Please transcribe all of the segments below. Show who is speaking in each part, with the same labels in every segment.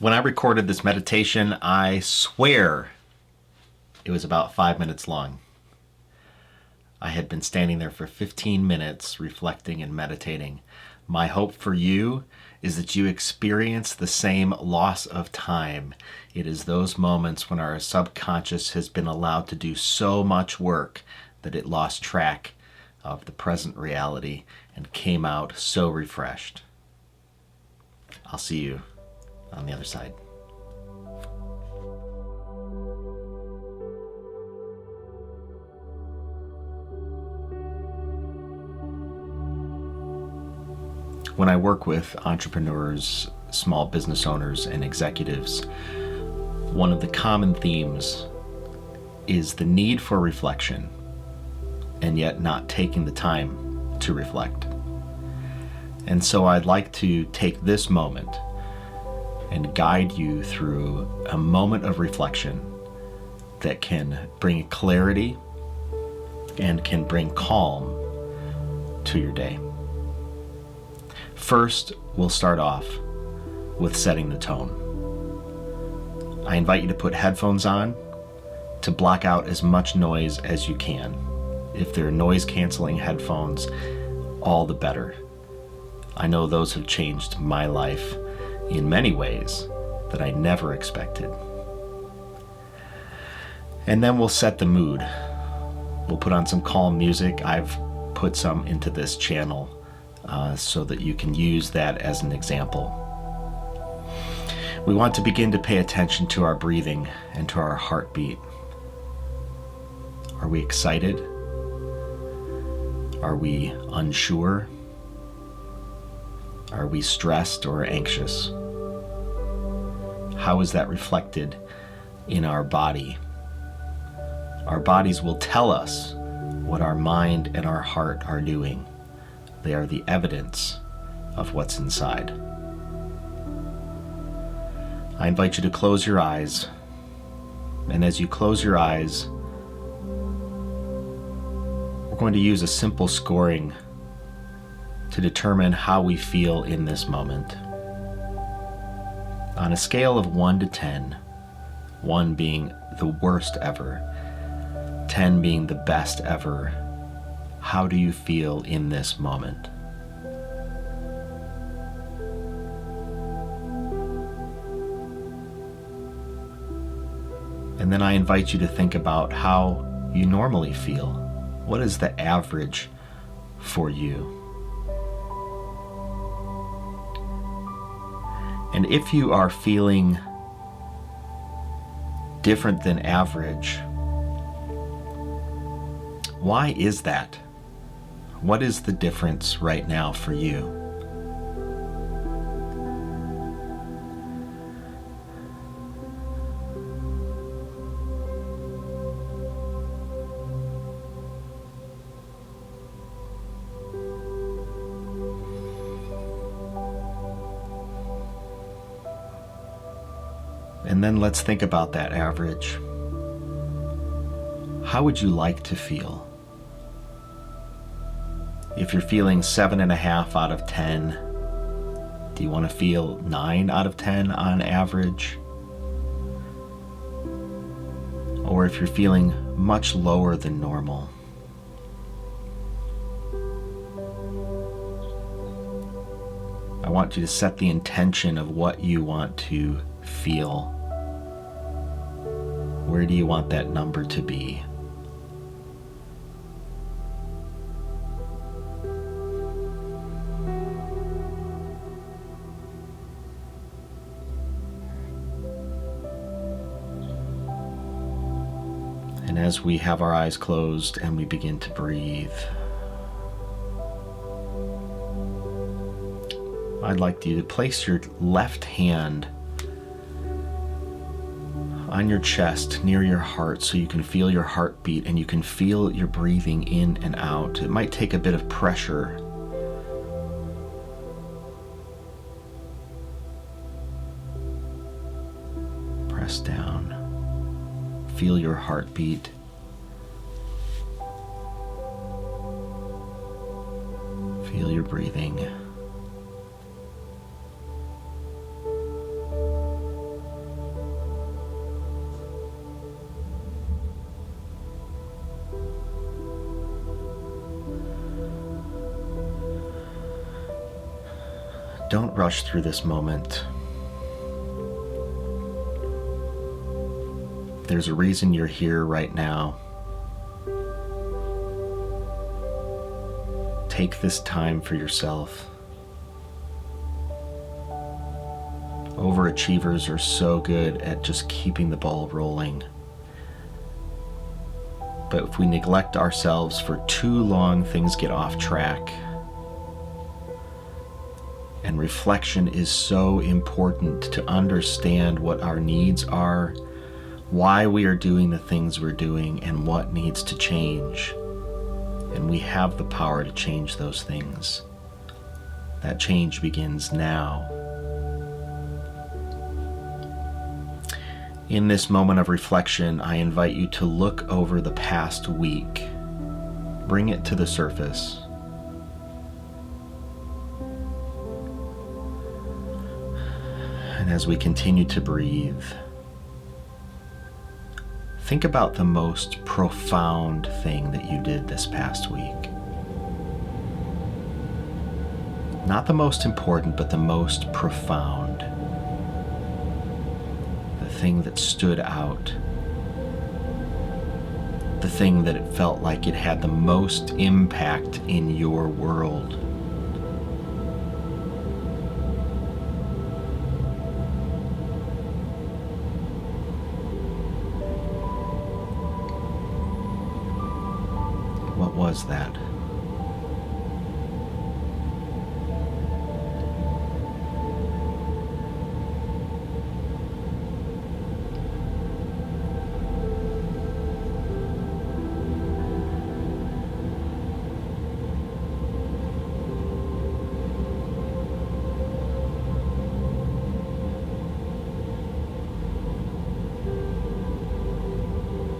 Speaker 1: When I recorded this meditation, I swear it was about 5 minutes long. I had been standing there for 15 minutes reflecting and meditating. My hope for you is that you experience the same loss of time. It is those moments when our subconscious has been allowed to do so much work that it lost track of the present reality and came out so refreshed. I'll see you on the other side. When I work with entrepreneurs, small business owners, and executives, one of the common themes is the need for reflection, and yet not taking the time to reflect. And so I'd like to take this moment and guide you through a moment of reflection that can bring clarity and can bring calm to your day. First, we'll start off with setting the tone. I invite you to put headphones on to block out as much noise as you can. If they're noise-canceling headphones, all the better. I know those have changed my life in many ways that I never expected. And then we'll set the mood. We'll put on some calm music. I've put some into this channel so that you can use that as an example. We want to begin to pay attention to our breathing and to our heartbeat. Are we excited? Are we unsure? Are we stressed or anxious? How is that reflected in our body? Our bodies will tell us what our mind and our heart are doing. They are the evidence of what's inside. I invite you to close your eyes, and as you close your eyes, we're going to use a simple scoring to determine how we feel in this moment. On a scale of 1 to 10, 1 being the worst ever, 10 being the best ever, how do you feel in this moment? And then I invite you to think about how you normally feel. What is the average for you? And if you are feeling different than average, why is that? What is the difference right now for you? And then let's think about that average. How would you like to feel? If you're feeling 7.5 out of 10, do you want to feel 9 out of 10 on average? Or if you're feeling much lower than normal? I want you to set the intention of what you want to feel. Where do you want that number to be? And as we have our eyes closed and we begin to breathe, I'd like you to place your left hand on your chest near your heart so you can feel your heartbeat and you can feel your breathing in and out. It might take a bit of pressure. Press down. Feel your heartbeat. Feel your breathing. Don't rush through this moment. There's a reason you're here right now. Take this time for yourself. Overachievers are so good at just keeping the ball rolling. But if we neglect ourselves for too long, things get off track. And reflection is so important to understand what our needs are, why we are doing the things we're doing, and what needs to change. And we have the power to change those things. That change begins now. In this moment of reflection, I invite you to look over the past week. Bring it to the surface. And as we continue to breathe, think about the most profound thing that you did this past week. Not the most important, but the most profound. The thing that stood out. The thing that it felt like it had the most impact in your world. What was that?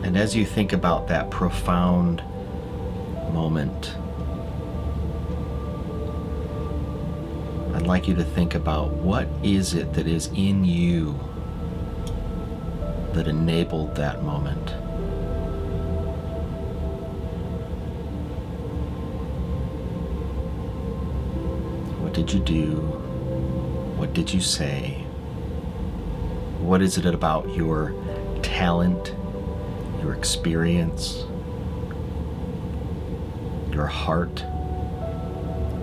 Speaker 1: And as you think about that profound moment, I'd like you to think about what is it that is in you that enabled that moment. What did you do? What did you say? What is it about your talent, your experience, your heart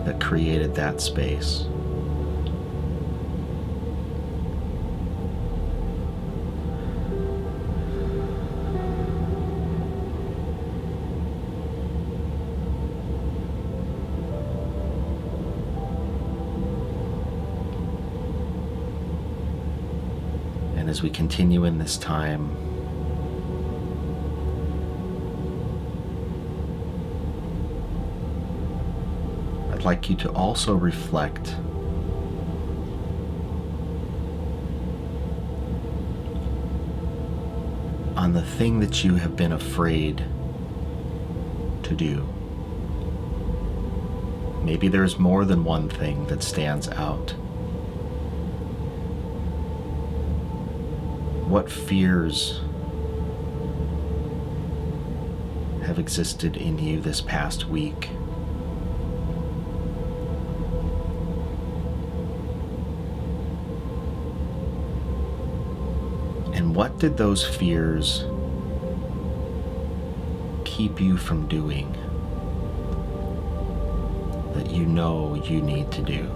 Speaker 1: that created that space? And as we continue in this time, I'd like you to also reflect on the thing that you have been afraid to do. Maybe there's more than one thing that stands out. What fears have existed in you this past week? And what did those fears keep you from doing that you know you need to do?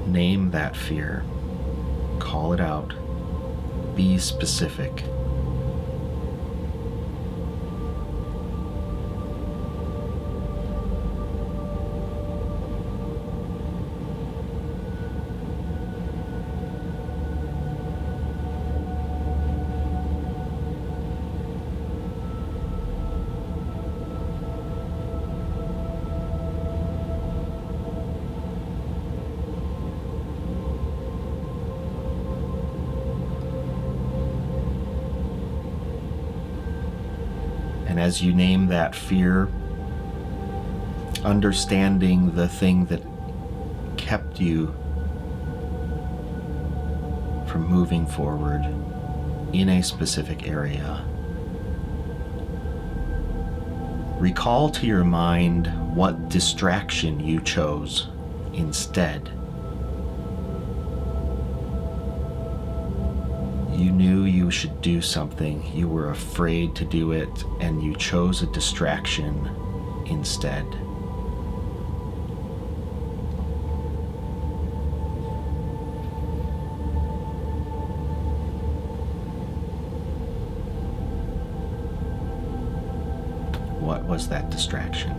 Speaker 1: Name that fear. Call it out. Be specific. And as you name that fear, understanding the thing that kept you from moving forward in a specific area. Recall to your mind what distraction you chose instead. You knew you should do something, you were afraid to do it, and you chose a distraction instead. What was that distraction?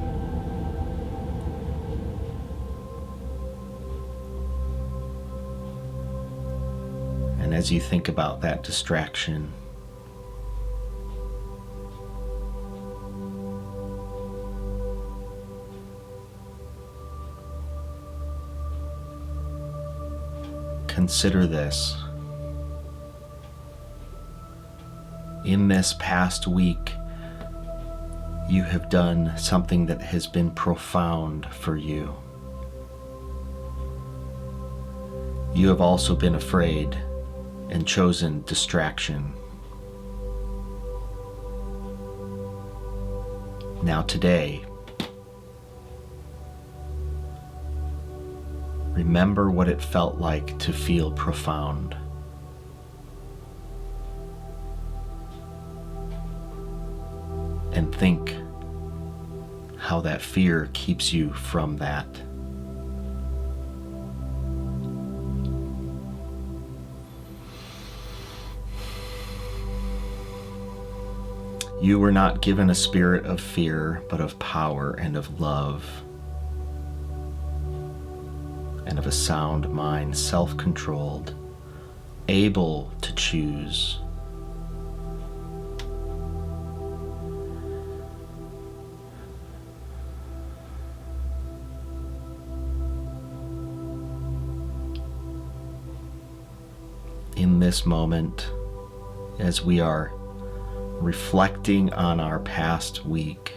Speaker 1: And as you think about that distraction, consider this. In this past week, you have done something that has been profound for you. You have also been afraid and chosen distraction. Now today, remember what it felt like to feel profound. And think how that fear keeps you from that. You were not given a spirit of fear, but of power and of love, and of a sound mind, self-controlled, able to choose. In this moment, as we are reflecting on our past week,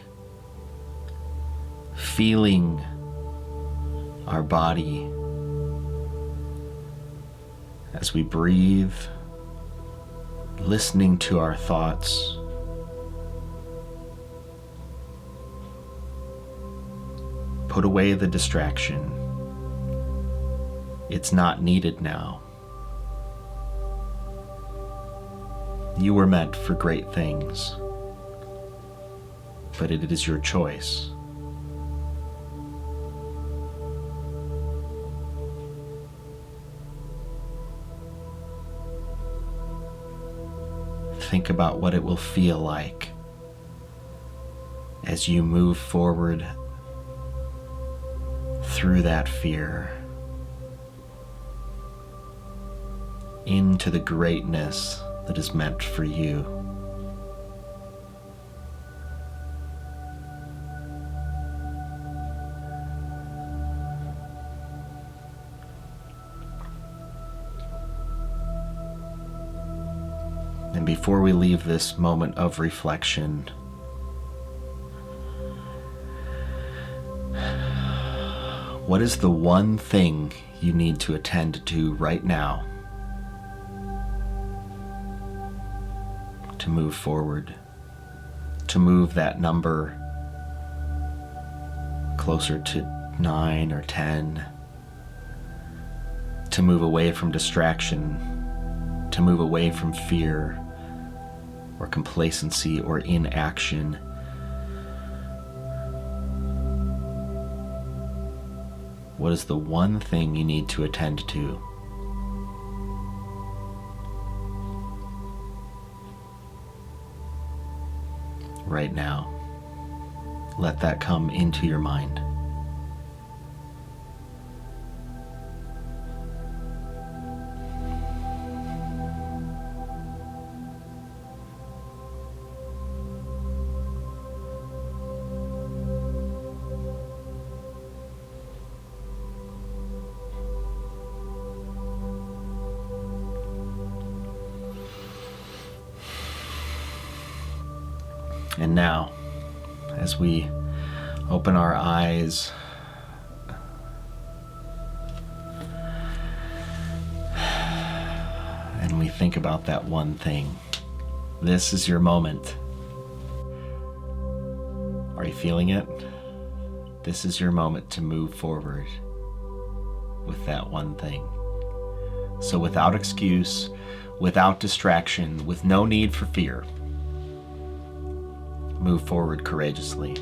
Speaker 1: feeling our body as we breathe, listening to our thoughts, put away the distraction. It's not needed now. You were meant for great things, but it is your choice. Think about what it will feel like as you move forward through that fear into the greatness that is meant for you. And before we leave this moment of reflection, what is the one thing you need to attend to right now to move forward, to move that number closer to 9 or 10, to move away from distraction, to move away from fear or complacency or inaction? What is the one thing you need to attend to? Right now. Let that come into your mind. And now, as we open our eyes, and we think about that one thing. This is your moment. Are you feeling it? This is your moment to move forward with that one thing. So without excuse, without distraction, with no need for fear, move forward courageously.